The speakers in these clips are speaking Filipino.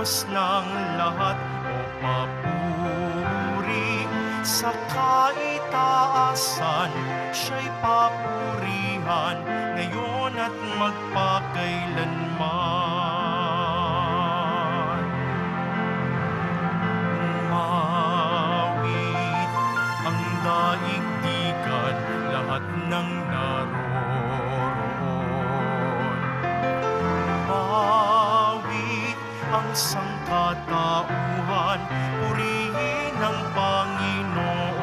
Diyos ng lahat, o papuri sa kaitaasan. Siya'y papurihan ngayon at magpakailanman. Umawit ang daigdigan, lahat ng naroroon. Umawit ang sangkatauhan, purihin ang Panginoon.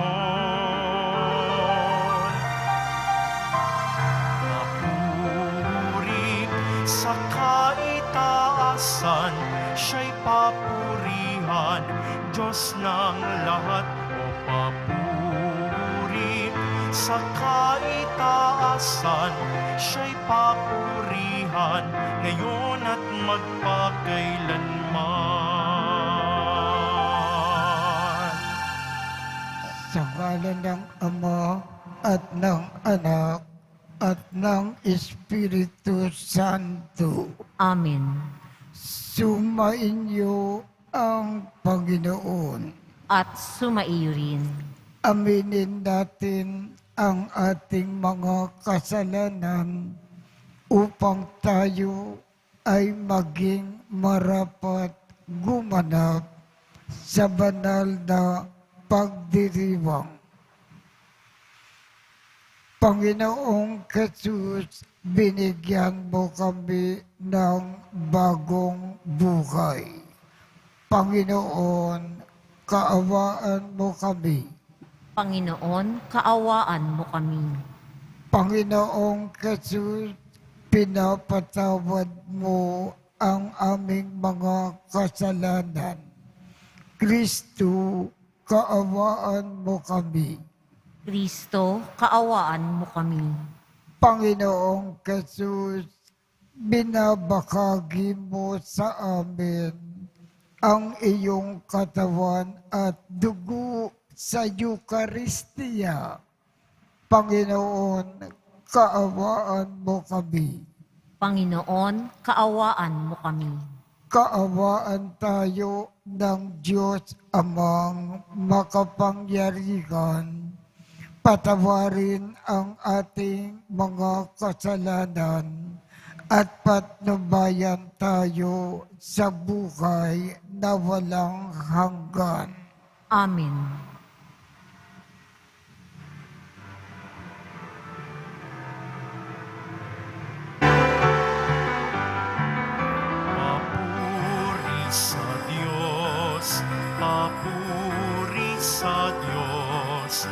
Papuri sa kaitaasan, siya'y papurihan, Diyos ng lahat, o papuri sa kaitaasan. Siya'y papurihan ngayon at magpakailanman. Sa ngalan ng Ama at ng Anak at ng Espiritu Santo. Amen. Sumainyo ang Panginoon. At sumaiyo rin. Aminin natin ang ating mga kasalanan upang tayo ay maging marapat gumanap sa banal na pagdiriwang. Panginoong Jesus, binigyan mo kami ng bagong buhay. Panginoon, kaawaan mo kami. Panginoon, kaawaan mo kami. Panginoong Jesus, pinapatawad mo ang aming mga kasalanan. Kristo, kaawaan mo kami. Kristo, kaawaan mo kami. Panginoong Jesus, binabahagi mo sa amin ang iyong katawan at dugo sa Eucharistia. Panginoon, kaawaan mo kami. Panginoon, kaawaan mo kami. Kaawaan tayo ng Diyos Amang makapangyarihan. Patawarin ang ating mga kasalanan at patnubayan tayo sa buhay na walang hanggan. Amen. Papuri sa Diyos, papuri sa Diyos.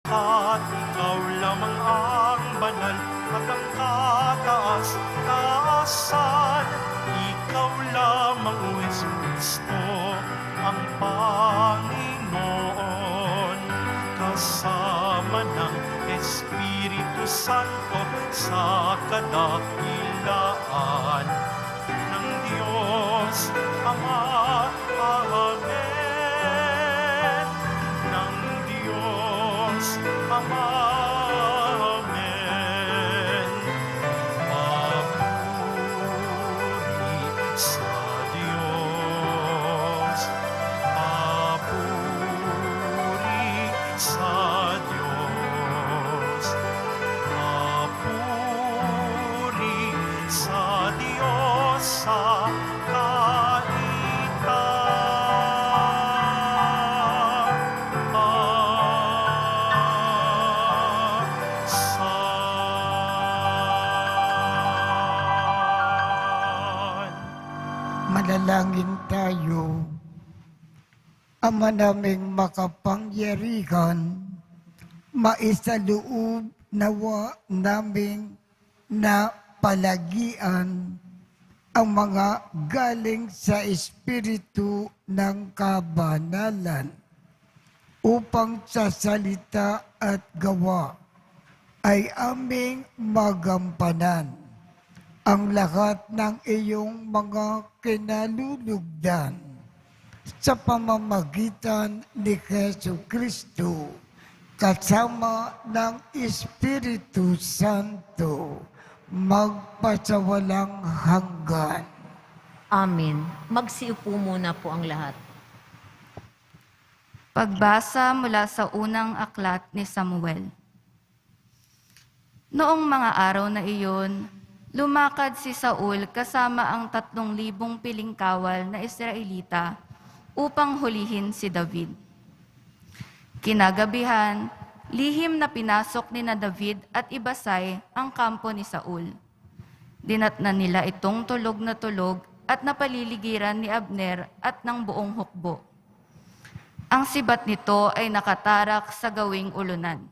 At ikaw lamang ang banal at ang kataas-taasan. Ikaw lamang, O Jesucristo, ang Panginoon. Kasama ng Espiritu Santo sa kadakilaan ng Diyos Ama. Amen. Ng Diyos Ama. Amen. Papuri sa Diyos. Papuri sa Diyos. Papuri sa Diyos sa Manalangin tayo. Ama naming makapangyarihan, maisaloob nawa naming na palagian ang mga galing sa Espiritu ng kabanalan upang sa salita at gawa ay aming magampanan ang lahat ng iyong mga kinalulugdan sa pamamagitan ni Jesucristo kasama ng Espiritu Santo magpasawalang hanggan. Amen. Magsiupo muna po ang lahat. Pagbasa mula sa unang aklat ni Samuel. Noong mga araw na iyon, lumakad si Saul kasama ang 3,000 piling kawal na Israelita upang hulihin si David. Kinagabihan, lihim na pinasok ni na David at Ibasay ang kampo ni Saul. Dinatnan nila itong tulog na tulog at napaliligiran ni Abner at ng buong hukbo. Ang sibat nito ay nakatarak sa gawing ulunan.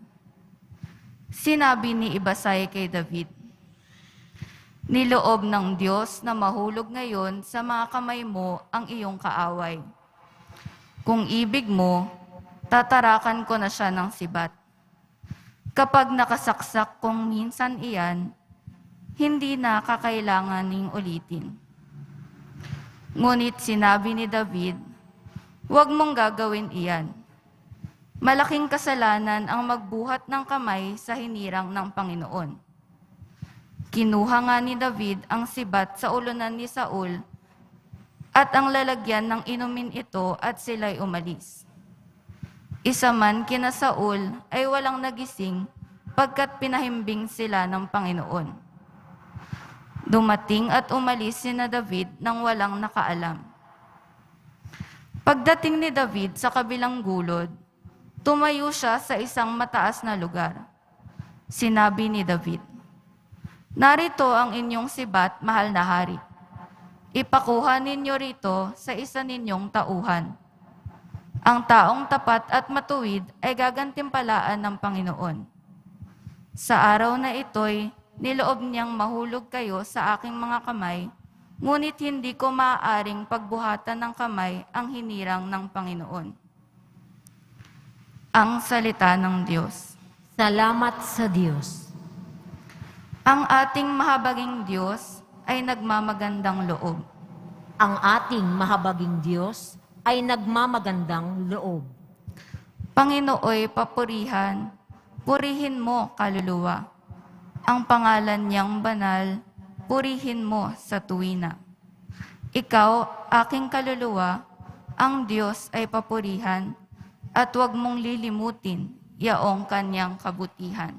Sinabi ni Ibasay kay David, "Niloob ng Diyos na mahulog ngayon sa mga kamay mo ang iyong kaaway. Kung ibig mo, tatarakan ko na siya ng sibat. Kapag nakasaksak kong minsan iyan, hindi na kakailanganing ulitin." Ngunit sinabi ni David, "Huwag mong gagawin iyan. Malaking kasalanan ang magbuhat ng kamay sa hinirang ng Panginoon." Kinuha nga ni David ang sibat sa ulunan ni Saul at ang lalagyan ng inumin ito at sila'y umalis. Isa man kina Saul ay walang nagising pagkat pinahimbing sila ng Panginoon. Dumating at umalis sina David nang walang nakaalam. Pagdating ni David sa kabilang gulod, tumayo siya sa isang mataas na lugar. Sinabi ni David, "Narito ang inyong sibat, mahal na hari. Ipakuha ninyo rito sa isa ninyong tauhan. Ang taong tapat at matuwid ay gagantimpalaan ng Panginoon. Sa araw na ito'y niloob niyang mahulog kayo sa aking mga kamay, ngunit hindi ko maaaring pagbuhatan ng kamay ang hinirang ng Panginoon." Ang salita ng Diyos. Salamat sa Diyos. Ang ating mahabaging Diyos ay nagmamagandang loob. Ang ating mahabaging Diyos ay nagmamagandang loob. Panginooy papurihan, purihin mo kaluluwa. Ang pangalan niyang banal, purihin mo sa tuwina. Ikaw, aking kaluluwa, ang Diyos ay papurihan, at huwag mong lilimutin yaong kanyang kabutihan.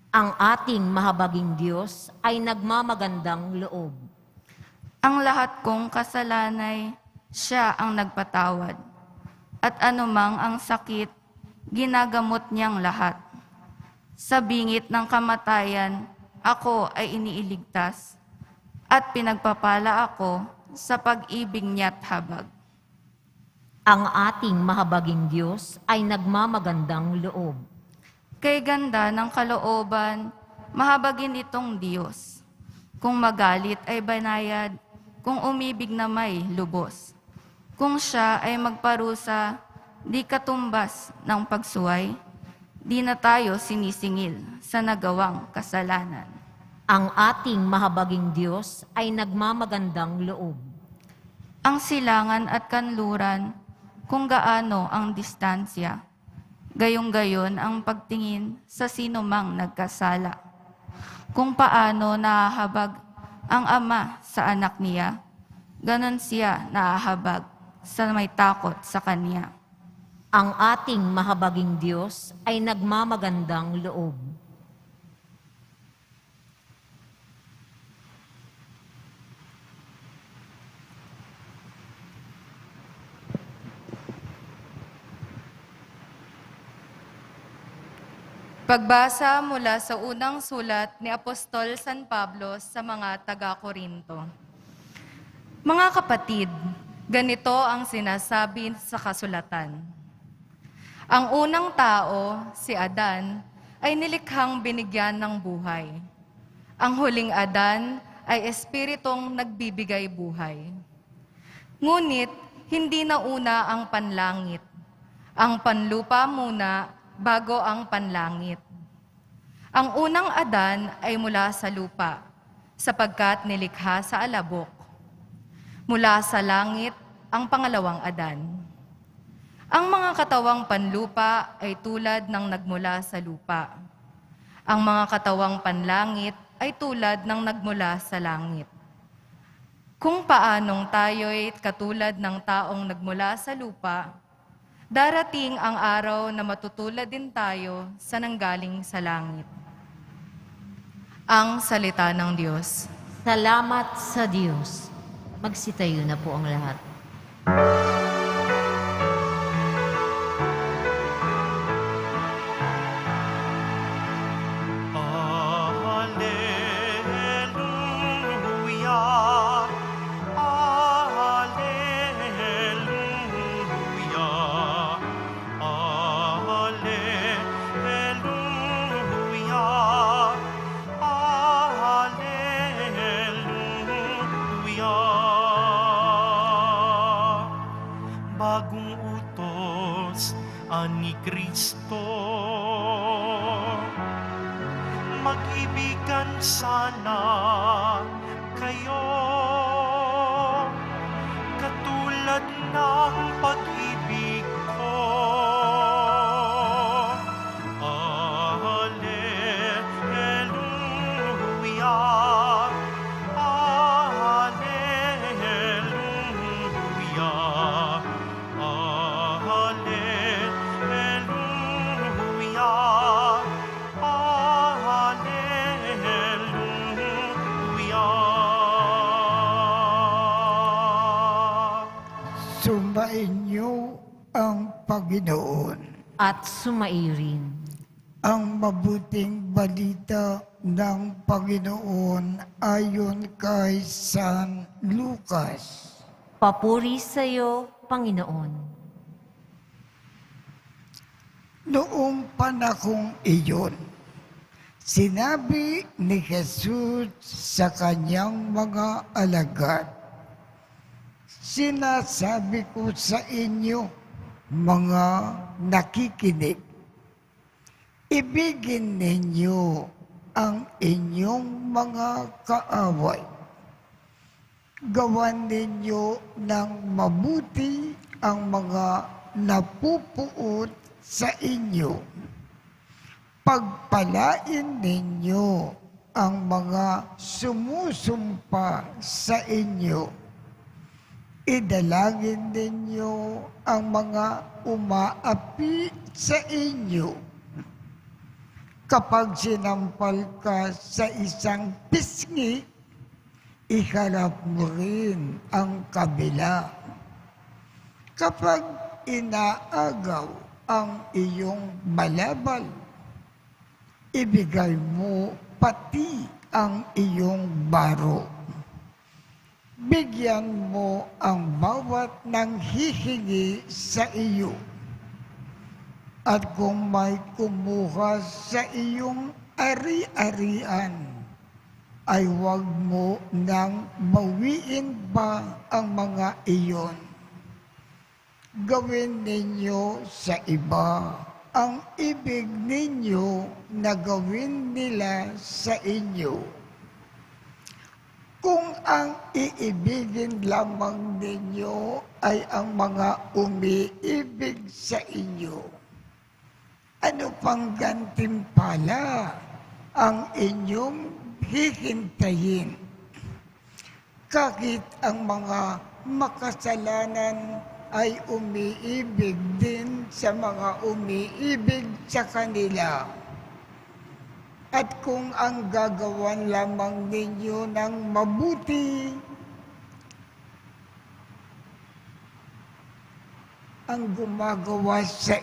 Ang ating mahabaging Diyos ay nagmamagandang loob. Ang lahat kong kasalanay, siya ang nagpatawad. At anumang ang sakit, ginagamot niyang lahat. Sa bingit ng kamatayan, ako ay iniiligtas. At pinagpapala ako sa pag-ibig niya't habag. Ang ating mahabaging Diyos ay nagmamagandang loob. Kay ganda ng kalooban, mahabagin itong Diyos. Kung magalit ay banayad, kung umibig na may lubos. Kung siya ay magparusa, di katumbas ng pagsuway, di na tayo sinisingil sa nagawang kasalanan. Ang ating mahabaging Diyos ay nagmamagandang loob. Ang silangan at kanluran, kung gaano ang distansya, gayong-gayon ang pagtingin sa sino mang nagkasala. Kung paano nahahabag ang ama sa anak niya, ganon siya nahahabag sa may takot sa kanya. Ang ating mahabaging Diyos ay nagmamagandang loob. Pagbasa mula sa unang sulat ni Apostol San Pablo sa mga taga-Korinto. Mga kapatid, ganito ang sinasabi sa kasulatan. Ang unang tao, si Adan, ay nilikhang binigyan ng buhay. Ang huling Adan ay espiritong nagbibigay buhay. Ngunit, hindi na una ang panlangit. Ang panlupa muna bago ang panlangit. Ang unang Adan ay mula sa lupa, sapagkat nilikha sa alabok. Mula sa langit, ang pangalawang Adan. Ang mga katawang panlupa ay tulad ng nagmula sa lupa. Ang mga katawang panlangit ay tulad ng nagmula sa langit. Kung paanong tayo'y katulad ng taong nagmula sa lupa, darating ang araw na matutulad din tayo sa nanggaling sa langit. Ang salita ng Diyos. Salamat sa Diyos. Magsitayo na po ang lahat. Alleluia, alleluia, alleluia, alleluia. Bagong utos ani Kristo, mag-ibigan sana kayo, katulad ng pag-ibig ko. Alleluia, alleluia, alleluia, alleluia. Sumainyo ang Panginoon. At sumairin. Ang mabuting balita ng Panginoon ayon kay San Lucas. Papuri sa iyo, Panginoon. Noong panahong iyon, sinabi ni Jesus sa kanyang mga alagad, "Sinasabi ko sa inyo, mga nakikinig, ibigin ninyo ang inyong mga kaaway. Gawan ninyo ng mabuti ang mga napupuot sa inyo. Pagpalain ninyo ang mga sumusumpa sa inyo. Idalangin ninyo ang mga umaapi sa inyo. Kapag sinampal ka sa isang pisngi, iharap mo rin ang kabila. Kapag inaagaw ang iyong balabal, ibigay mo pati ang iyong baro. Bigyan mo ang bawat nanghihingi sa iyo. At kung may kumuha sa iyong ari-arian, ay huwag mo nang bawiin pa ang mga iyon. Gawin ninyo sa iba ang ibig ninyo na gawin nila sa inyo. Kung ang iibigin lamang ninyo ay ang mga umiibig sa inyo, ano pang gantimpala ang inyong hihintayin? Kahit ang mga makasalanan ay umiibig din sa mga umiibig sa kanila. At kung ang gagawan lamang ninyo ng mabuti, ang gumagawa sa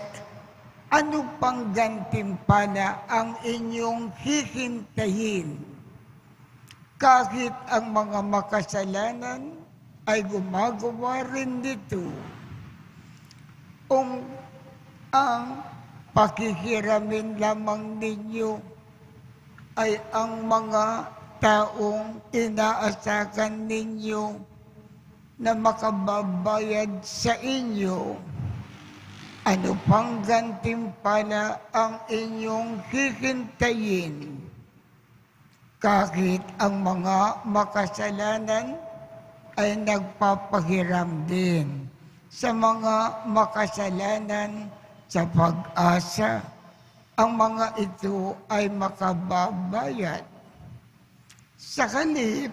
ano pang gantimpala ang inyong hihintayin? Kahit ang mga makasalanan ay gumagawa rin nito. Kung ang pakikiramin lamang ninyo ay ang mga taong inaasakan ninyo na makababayad sa inyo, ano pang gantimpala ang inyong hihintayin? Kahit ang mga makasalanan ay nagpapahiram din sa mga makasalanan sa pag-asa, ang mga ito ay makababayad. Sa halip,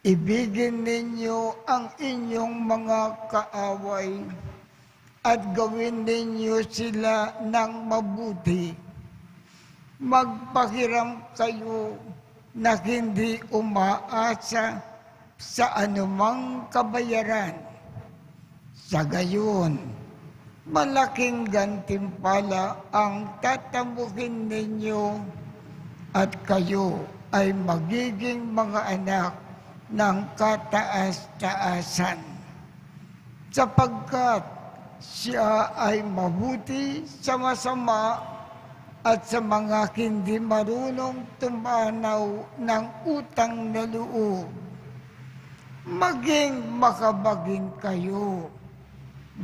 ibigin ninyo ang inyong mga kaaway at gawin ninyo sila ng mabuti. Magpahiram kayo na hindi umaasa sa anumang kabayaran. Sa gayon, malaking gantimpala ang tatamuhin ninyo at kayo ay magiging mga anak ng kataas-taasan. Sapagkat siya ay mabuti sa masama at sa mga hindi marunong tumanaw ng utang na loob. Maging makabagin kayo,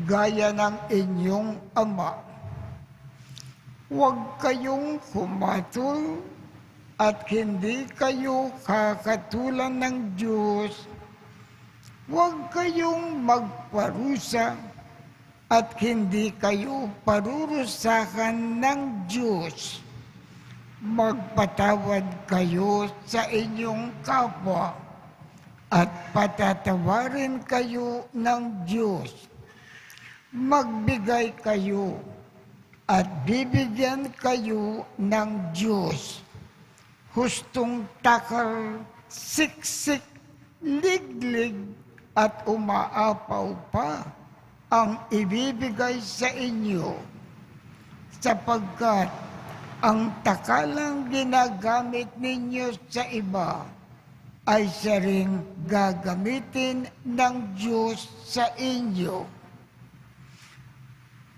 gaya ng inyong ama. Huwag kayong humatol at hindi kayo kakatulan ng Diyos. Huwag kayong magparusa at hindi kayo parurusahan ng Diyos. Magpatawad kayo sa inyong kapwa at patatawarin kayo ng Diyos. Magbigay kayo at bibigyan kayo ng Diyos. Hustong takal, siksik, liglig at umaapaw pa ang ibibigay sa inyo, sapagkat ang takalang ginagamit ninyo sa iba ay siya ring gagamitin ng Diyos sa inyo.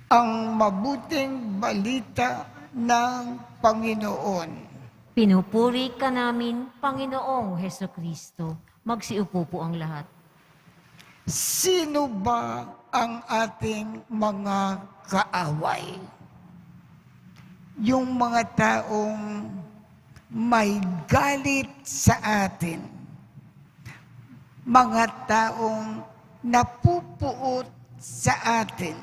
Ang mabuting balita ng Panginoon. Pinupuri ka namin, Panginoong Hesukristo. Magsiupo po ang lahat. Sino ba ang ating mga kaaway? Yung mga taong may galit sa atin. Mga taong napupuot sa atin.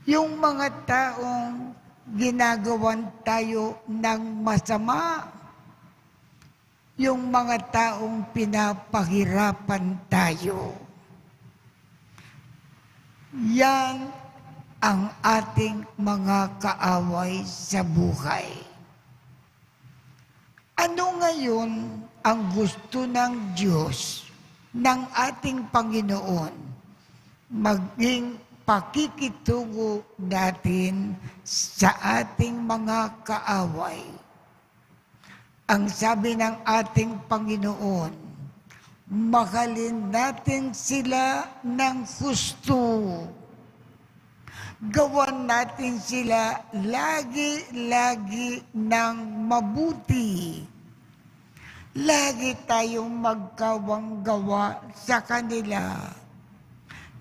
Yung mga taong ginagawan tayo ng masama. Yung mga taong pinapahirapan tayo. Yan ang ating mga kaaway sa buhay. Ano ngayon ang gusto ng Diyos, ng ating Panginoon, maging pakikitungo natin sa ating mga kaaway? Ang sabi ng ating Panginoon, mahalin natin sila ng husto. Gawan natin sila lagi-lagi ng mabuti. Lagi tayong magkawang gawa sa kanila.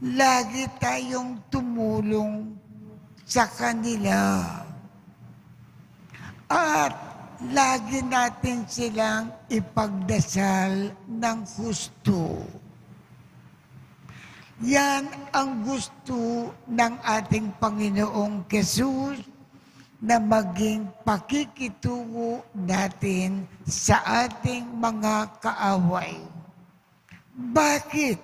Lagi tayong tumulong sa kanila. At lagi natin silang ipagdasal ng husto. Yan ang gusto ng ating Panginoong Hesus na maging pakikitungo natin sa ating mga kaaway. Bakit?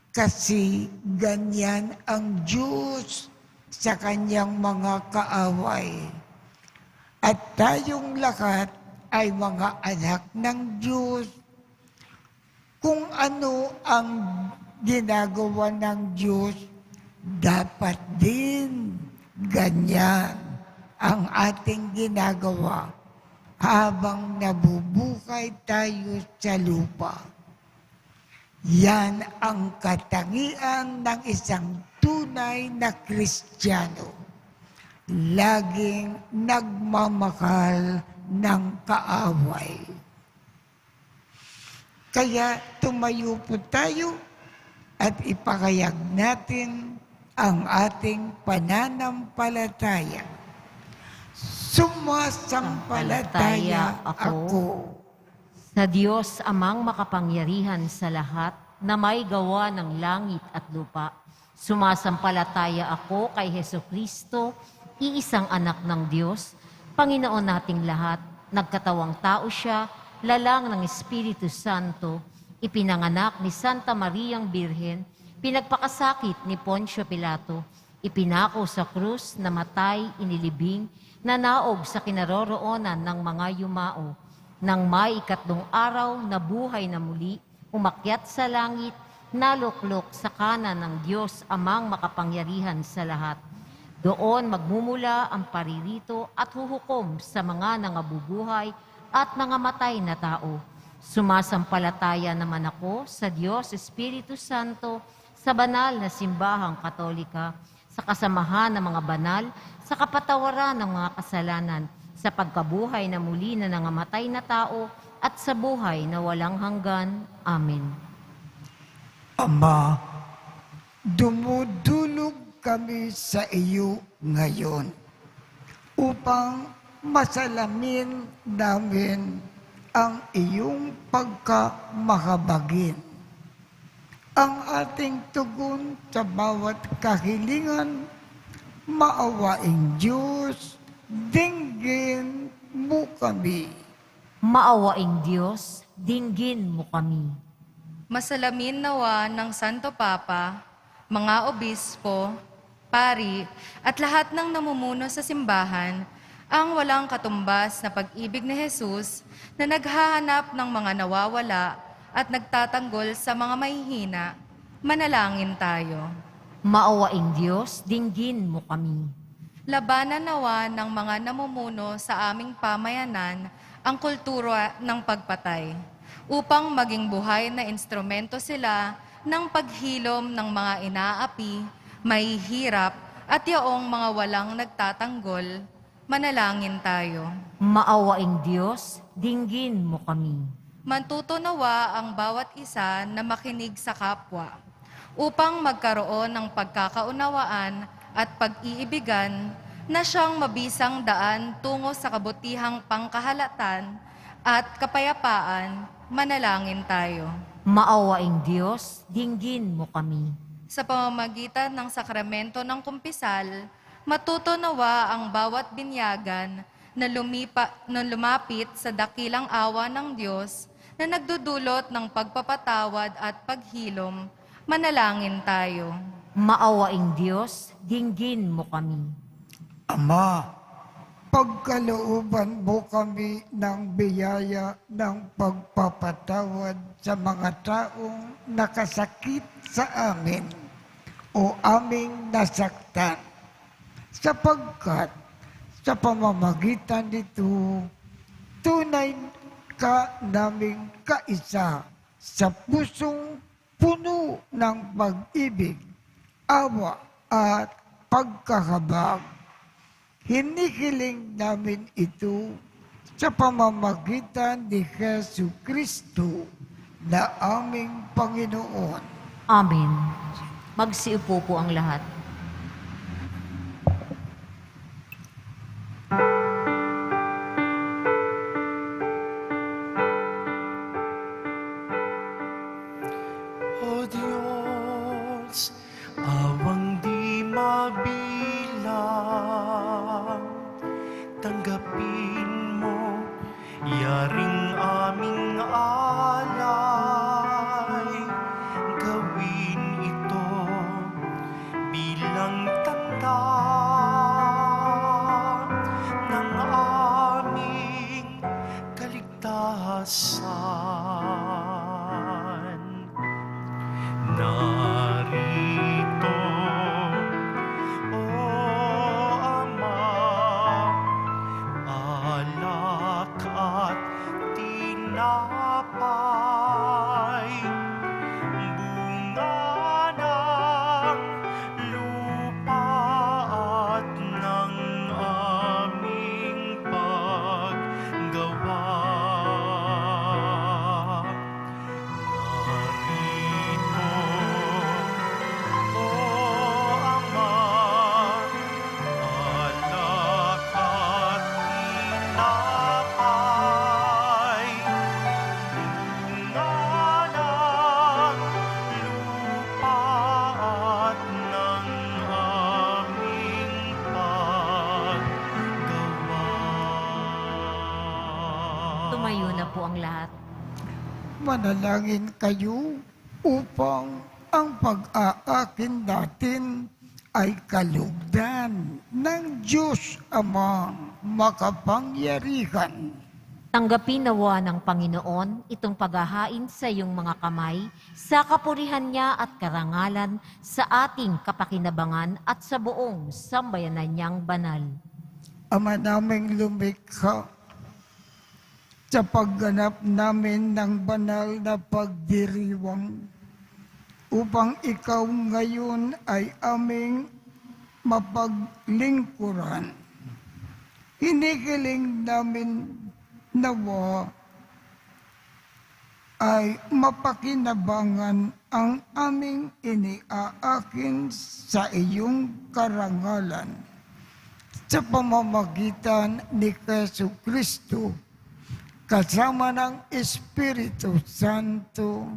Kasi ganyan ang Diyos sa kanyang mga kaaway. At tayong lahat ay mga anak ng Diyos. Kung ano ang ginagawa ng Diyos, dapat din ganyan ang ating ginagawa habang nabubuhay tayo sa lupa. Yan ang katangian ng isang tunay na Kristiyano. Laging nagmamahal ng kaaway. Kaya tumayo po tayo at ipakayag natin ang ating pananampalataya. Sumasampalataya ako sa Diyos amang makapangyarihan sa lahat na may gawa ng langit at lupa. Sumasampalataya ako kay Hesukristo, iisang anak ng Diyos, Panginoon nating lahat. Nagkatawang tao siya, lalang ng Espiritu Santo, ipinanganak ni Santa Mariang Birhen, pinagpakasakit ni Poncio Pilato, ipinako sa krus, namatay, inilibing, nanaog sa kinaroroonan ng mga yumao. Nang may 3 araw na buhay na muli, umakyat sa langit, naluklok sa kanan ng Diyos amang makapangyarihan sa lahat. Doon magmumula ang paririto at huhukom sa mga nangabubuhay at nangamatay na tao. Sumasampalataya naman ako sa Diyos Espiritu Santo, sa banal na simbahang Katolika, sa kasamahan ng mga banal, sa kapatawaran ng mga kasalanan, sa pagkabuhay na muli na nangamatay na tao, at sa buhay na walang hanggan. Amen. Ama, dumudulog kami sa iyo ngayon upang masalamin namin ang iyong pagkamahabagin. Ang ating tugon sa bawat kahilingan, maawaing Diyos, dinggin mo kami. Maawaing Diyos, dinggin mo kami. Masalamin nawa ng Santo Papa, mga obispo, pari, at lahat ng namumuno sa simbahan, ang walang katumbas na pag-ibig ni Jesus na naghahanap ng mga nawawala at nagtatanggol sa mga mahihina. Manalangin tayo. Maawaing Diyos, dinggin mo kami. Labanan nawa ng mga namumuno sa aming pamayanan ang kultura ng pagpatay, upang maging buhay na instrumento sila ng paghilom ng mga inaapi, mahihirap, at yaong mga walang nagtatanggol. Manalangin tayo. Maawaing Diyos, dinggin mo kami. Mantuto nawa ang bawat isa na makinig sa kapwa, upang magkaroon ng pagkakaunawaan at pag-iibigan na siyang mabisang daan tungo sa kabutihang pangkahalatan at kapayapaan. Manalangin tayo. Maawaing Diyos, dinggin mo kami. Sa pamamagitan ng sakramento ng kumpisal, matuto nawa ang bawat binyagan na lumapit sa dakilang awa ng Diyos na nagdudulot ng pagpapatawad at paghilom. Manalangin tayo. Maawaing Diyos, dinggin mo kami. Ama, pagkalooban mo kami ng biyaya ng pagpapatawad sa mga taong nakasakit sa amin o aming nasaktan, sapagkat sa pamamagitan nito, tunay ka naming kaisa sa pusong puno ng pag-ibig, awa at pagkakabag. Hinihiling namin ito sa pamamagitan ni Jesu Kristo na aming Panginoon. Amen. Magsiupo po ang lahat. O Diyos, awang di mabilang, tanggapin mo, yaring aming alay, gawin ito bilang tanda ng aming kaligtasan. Narito, O Ama, alak at tinapay, bunga ng lupa at ng aming paggawa. Narito, O Ama, alak at tinapay, bunga ng lupa at ng aming paggawa. Tumayo na po ang lahat. Manalangin kayo upang ang pag-aakin natin ay kalugdan ng Diyos Amang makapangyarihan. Tanggapin nawa ng Panginoon itong paghahain sa iyong mga kamay, sa kapurihan niya at karangalan, sa ating kapakinabangan at sa buong sambayanan niyang banal. Ama naming lumikha, sa pagganap namin ng banal na pagdiriwang, upang ikaw ngayon ay aming mapaglingkuran. Hinihiling namin nawa ay mapakinabangan ang aming iniaakin sa iyong karangalan sa pamamagitan ni Jesu Kristo, kasama ng Espiritu Santo,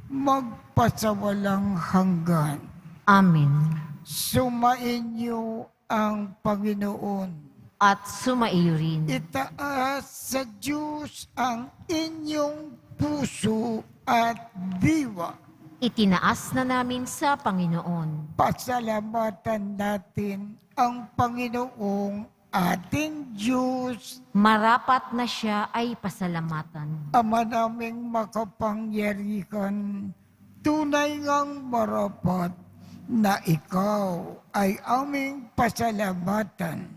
magpasawalang hanggan. Amen. Sumainyo ang Panginoon. At sumaiyo rin. Itaas sa Diyos ang inyong puso at diwa. Itinaas na namin sa Panginoon. Pasalamatan natin ang Panginoong ating Diyos, Marapat na siya ay pasalamatan. Ama naming makapangyarihan, tunay ngang marapat na ikaw ay aming pasalamatan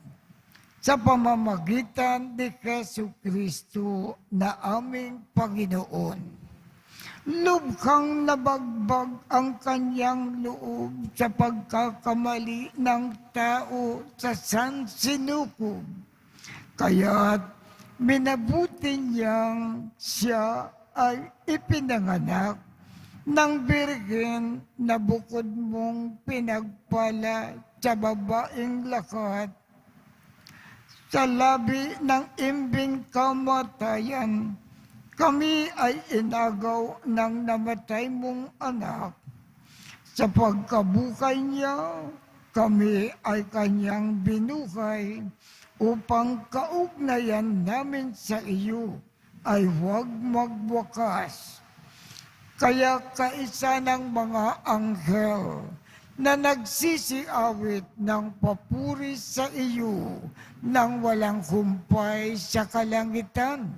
sa pamamagitan ni Jesu Kristo na aming Panginoon. Lubhang nabagbag ang kanyang loob sa pagkakamali ng tao sa sansinukob. Kaya't minabuti niyang siya ay ipinanganak ng birhen na bukod mong pinagpala sa babaeng lakat. Sa labi ng imbing kamatayan, kami ay inagaw ng namatay mong anak. Sa pagkabuhay niya, kami ay kanyang binuhay upang kaugnayan namin sa iyo ay huwag magwakas. Kaya kaisa ng mga anghel na nagsisiawit ng papuri sa iyo nang walang humpay sa kalangitan,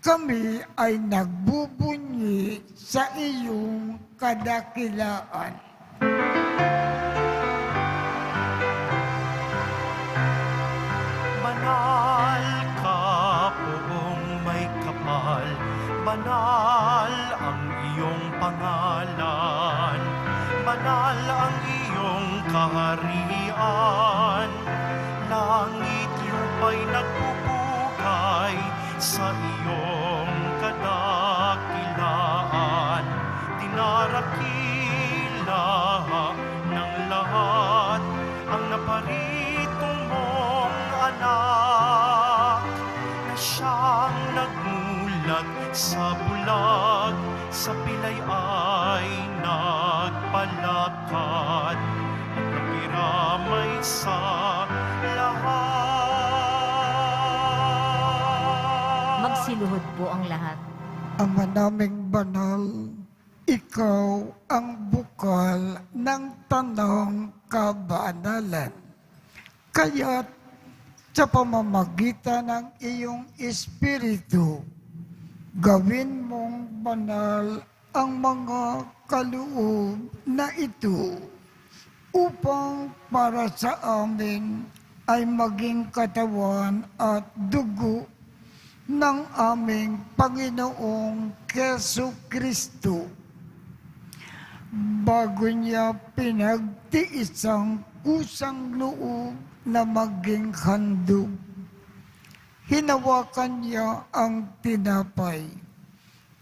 kami ay nagbubunyi sa iyong kadakilaan. Banal ka, poong may kapal, banal ang iyong pangalan, banal ang iyong kaharian. kaharian. Langit lupa'y nagpupukay sa iyong kadakilaan. Dinarakila ng lahat ang naparitong mong anak, na siyang nagmulat sa bulag, sa pilay ay nagpalakad, at napiramay sa lahat. Magsiluhod po ang lahat. Ama naming banal, ikaw ang bukal ng tanang kabanalan. Kaya't sa pamamagitan ng iyong Espiritu, gawin mong banal ang mga kaloob na ito upang para sa amin ay maging katawan at dugo ng aming Panginoong Keso Kristo. Bago niya pinagtiis ang kusang loob na maging handog, hinawakan niya ang tinapay,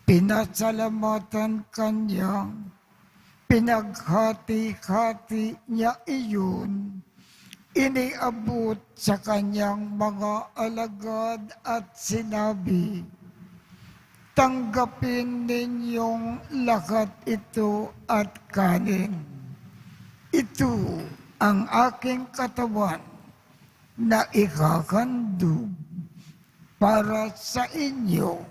pinasalamatan kanya, pinaghati-hati niya iyon, iniabot sa kanyang mga alagad at sinabi, "Tanggapin ninyong lahat ito at kanin. Ito ang aking katawan na ikakandog para sa inyo."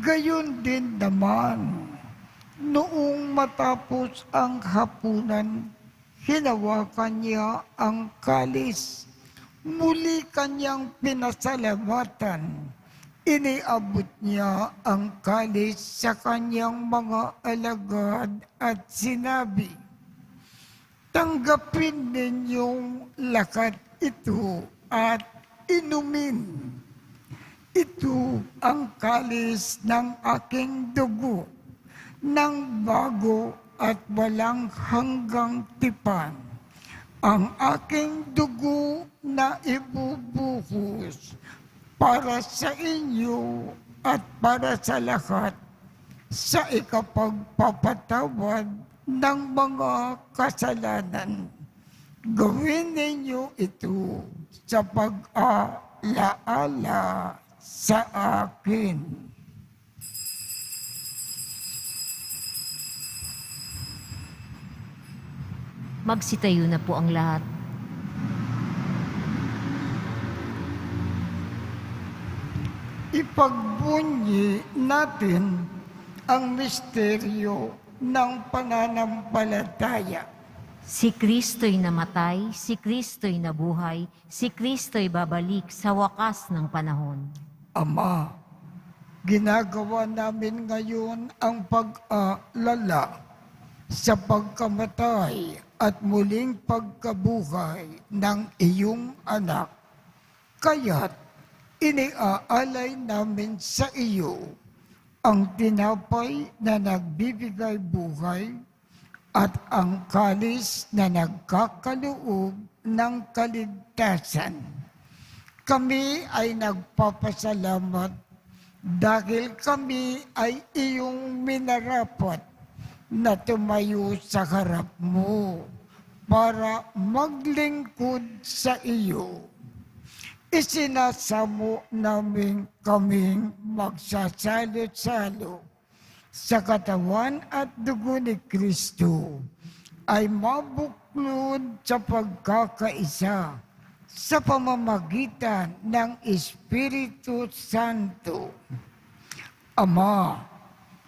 Gayon din naman, noong matapos ang hapunan, hinawakan niya ang kalis. Muli kanyang pinasalamatan. Iniabot niya ang kalis sa kanyang mga alagad at sinabi, "Tanggapin ninyong lahat ito at inumin. Ito ang kalis ng aking dugo, ng bago at walang hanggang tipan. Ang aking dugo na ibubuhos para sa inyo at para sa lahat sa ikapagpapatawad ng mga kasalanan. Gawin ninyo ito sa pag-alaala sa akin." Magsitayo na po ang lahat. Ipagbunyi natin ang misteryo ng pananampalataya. Si Kristo'y namatay, si Kristo'y nabuhay, si Kristo'y babalik sa wakas ng panahon. Ama, ginagawa namin ngayon ang pag-aalala sa pagkamatay at muling pagkabuhay ng iyong anak. Kaya't iniaalay namin sa iyo ang tinapay na nagbibigay buhay at ang kalis na nagkakaloob ng kaligtasan. Kami ay nagpapasalamat dahil kami ay iyong minarapat na tumayo sa harap mo para maglingkod sa iyo. Isinasamo namin kaming magsasalo-salo sa katawan at dugo ni Kristo ay mabuklod sa pagkakaisa sa pamamagitan ng Espiritu Santo. Ama,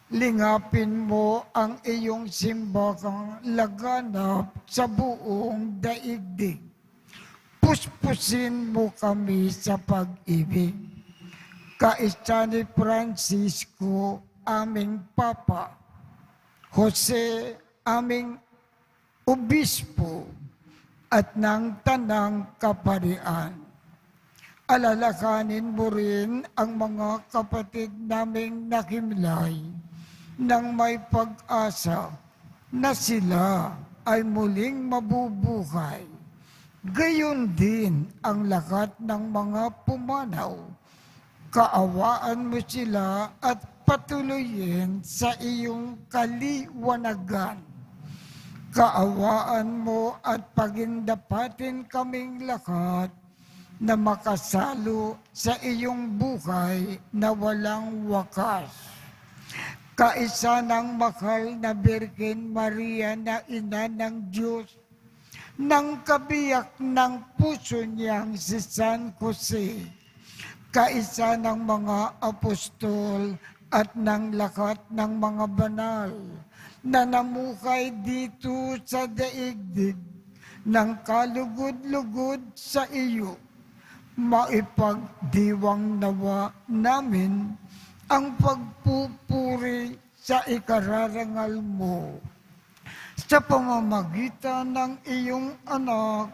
lingapin mo ang iyong simbahang laganap sa buong daigdig. Puspusin mo kami sa pag-ibig. Kaisa ni Francisco, aming Papa, Jose, aming Obispo, at ng Tanang Kaparian, Alalakanin mo rin ang mga kapatid naming nakimlay nang may pag-asa na sila ay muling mabubuhay. Gayon din ang lahat ng mga pumanaw. Kaawaan mo sila at patuloyin sa iyong kaliwanagan. Kaawaan mo at pagindapatin kaming lahat na makasalo sa iyong buhay na walang wakas. Kaisa ng mahal na Birhen Maria na ina ng Diyos, ng kabiyak ng puso niyang si San Jose, kaisa ng mga apostol at ng lahat ng mga banal na namuhay dito sa daigdig ng kalugod-lugod sa iyo, maipagdiwang nawa namin ang pagpupuri sa ikararangal mo sa pamamagitan ng iyong anak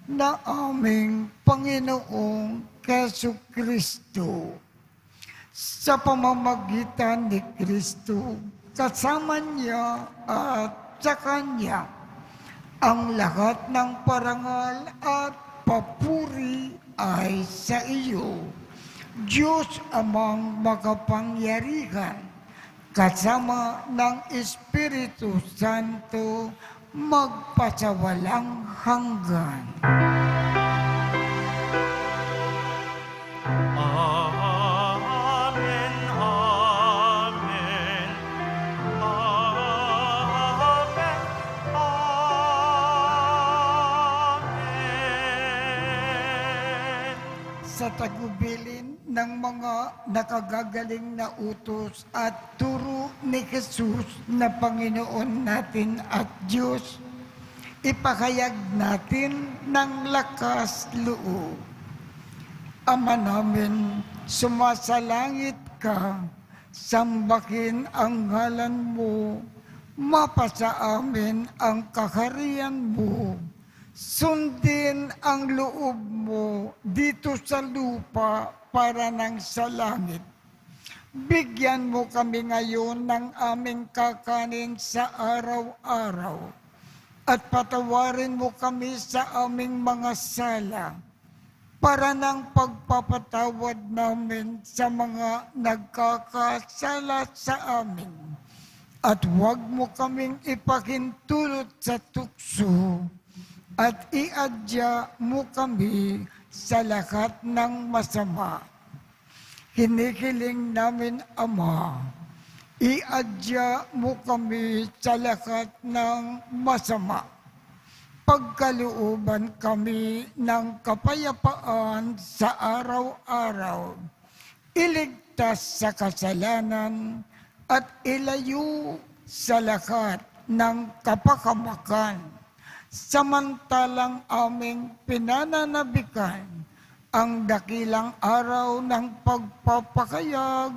na aming Panginoong Jesucristo. Sa pamamagitan ni Kristo, kasama niya at sa Kanya, ang lahat ng parangal at papuri ay sa iyo, Diyos amang makapangyarihan, kasama ng Espiritu Santo, magpasawalang hanggan. Amen, amen, amen, amen. Sa tagubilin ng mga nakagagaling na utos at turo ni Jesus na Panginoon natin at Diyos, ipahayag natin ng lakas loob. Ama namin, sumasalangit ka, sambahin ang ngalan mo, mapasa amin ang kaharian mo, sundin ang loob mo dito sa lupa para nang sa langit. Bigyan mo kami ngayon ng aming kakanin sa araw-araw at patawarin mo kami sa aming mga sala para ng pagpapatawad namin sa mga nagkakasala sa amin. At huwag mo kaming ipahintulot sa tukso at iadya mo kami sa lahat ng masama. Hinihiling namin, Ama, iadya mo kami sa lahat ng masama. Pagkalooban kami ng kapayapaan sa araw-araw, iligtas sa kasalanan at ilayo sa lahat ng kapakamakan, samantalang aming pinananabikan ang dakilang araw ng pagpapakayag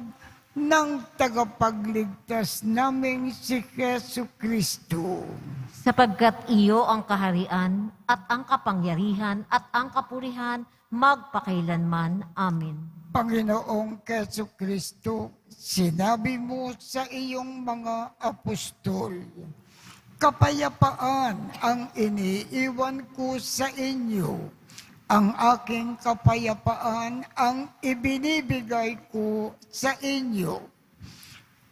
ng tagapagligtas naming si Jesucristo. Sapagkat iyo ang kaharian at ang kapangyarihan at ang kapurihan magpakailanman. Amen. Panginoong Jesucristo, sinabi mo sa iyong mga apostol, kapayapaan ang iniiwan ko sa inyo. Ang aking kapayapaan ang ibinibigay ko sa inyo.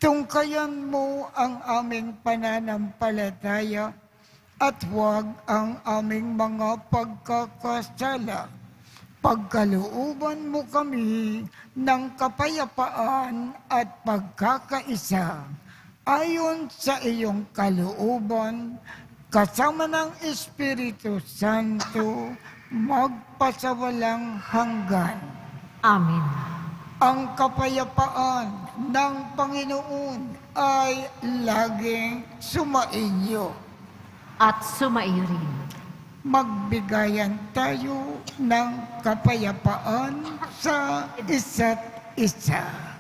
Tungkayan mo ang aming pananampalataya at huwag ang aming mga pagkakasala. Pagkalooban mo kami ng kapayapaan at pagkakaisa ayon sa iyong kalooban, kasama ng Espiritu Santo, magpasawalang hanggan. Amen. Ang kapayapaan ng Panginoon ay laging sumainyo. At sumaiyo rin. Magbigayan tayo ng kapayapaan sa isa't isa.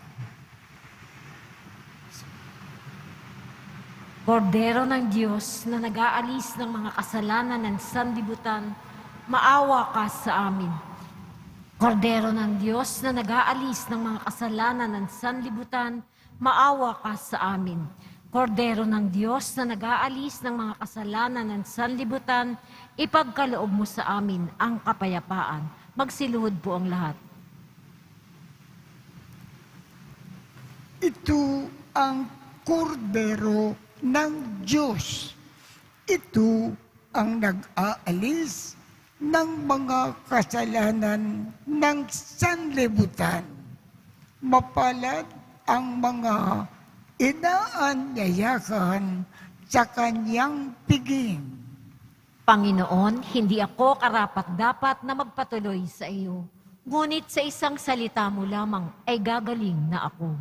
Kordero ng Diyos na nag-aalis ng mga kasalanan ng sanlibutan, maawa ka sa amin. Kordero ng Diyos na nag-aalis ng mga kasalanan ng sanlibutan, maawa ka sa amin. Kordero ng Diyos na nag-aalis ng mga kasalanan ng sanlibutan, ipagkaloob mo sa amin ang kapayapaan. Magsiluhod po ang lahat. Ito ang kordero ng Diyos. Ito ang nag-aalis ng mga kasalanan ng sanlibutan. Mapalad ang mga inaanyayahan sa kanyang piging. Panginoon, hindi ako karapat-dapat na magpatuloy sa iyo. Ngunit sa isang salita mo lamang ay gagaling na ako.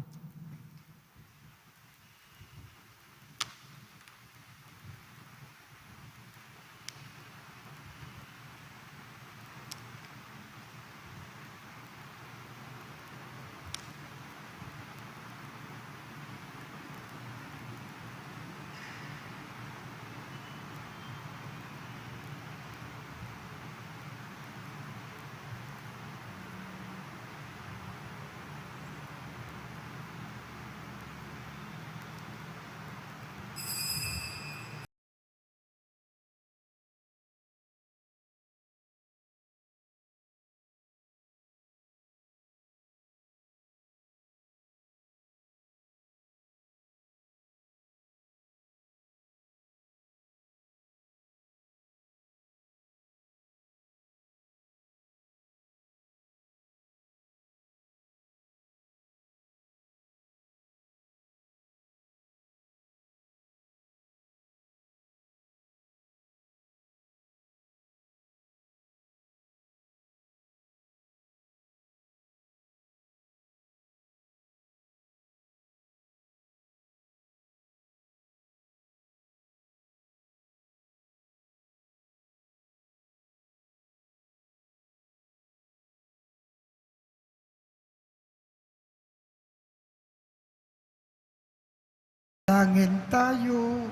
Langin tayo,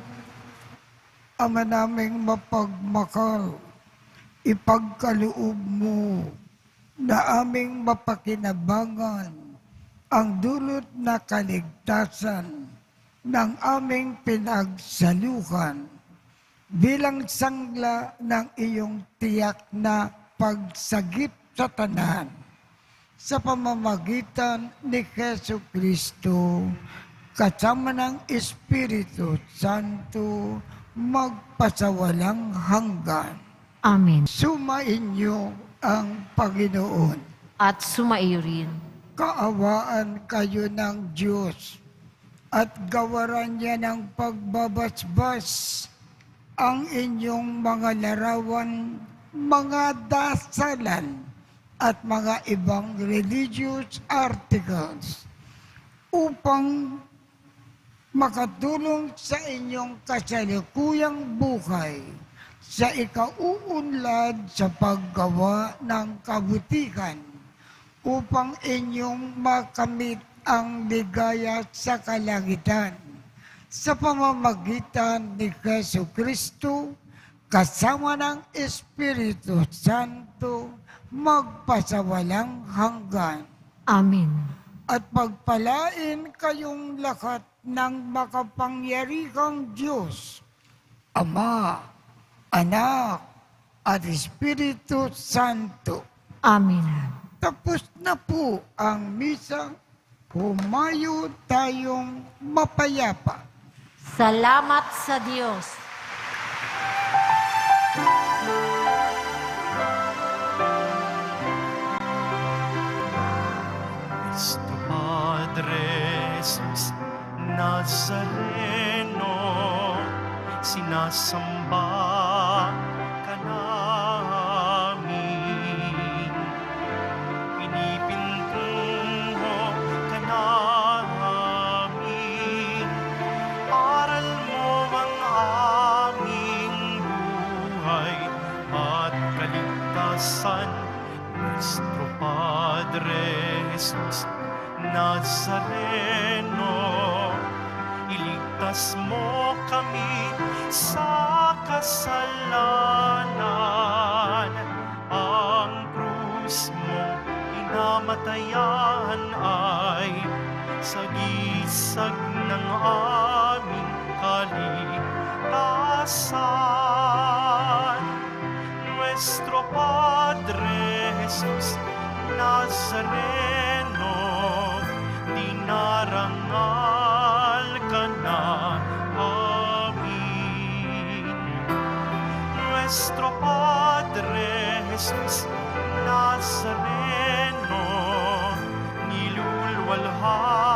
Ama naming mapagmakal, ipagkaloob mo na aming mapakinabangan ang dulot na kaligtasan ng aming pinagsaluhan bilang sangla ng iyong tiyak na pagsagip sa tanan sa pamamagitan ni Hesu Kristo kasama ng Espiritu Santo magpasawalang hanggan. Amen. Sumainyo ang Panginoon. At sumaiyo rin. Kaawaan kayo ng Diyos at gawaran niya ng pagbabasbas ang inyong mga larawan, mga dasalan at mga ibang religious articles upang makatulong sa inyong kasalukuyang buhay sa ikauunlad sa paggawa ng kabutihan upang inyong makamit ang ligaya sa kalangitan sa pamamagitan ni Jesu Kristo kasama ng Espiritu Santo magpasawalang hanggan. Amen. At pagpalain kayong lahat ng makapangyarihang Diyos, Ama, Anak, at Espiritu Santo. Amen. Tapos na po ang misa, humayo tayong mapayapa. Salamat sa Diyos. Nuestro Padre Jesus Nazareno, sinasamba ka namin. Pinipintungo ka namin. Aral mo ang aming buhay at kaligtasan. Nuestro Padre Jesus Nazareno, iligtas mo kami sa kasalanan. Ang krus mong kamatayan ay sagisag ng aming kaligtasan. Nuestro Padre Jesus Nazareno, dinarangal ka na amin. Nuestro Padre Jesus Nazareno, nilulwalhati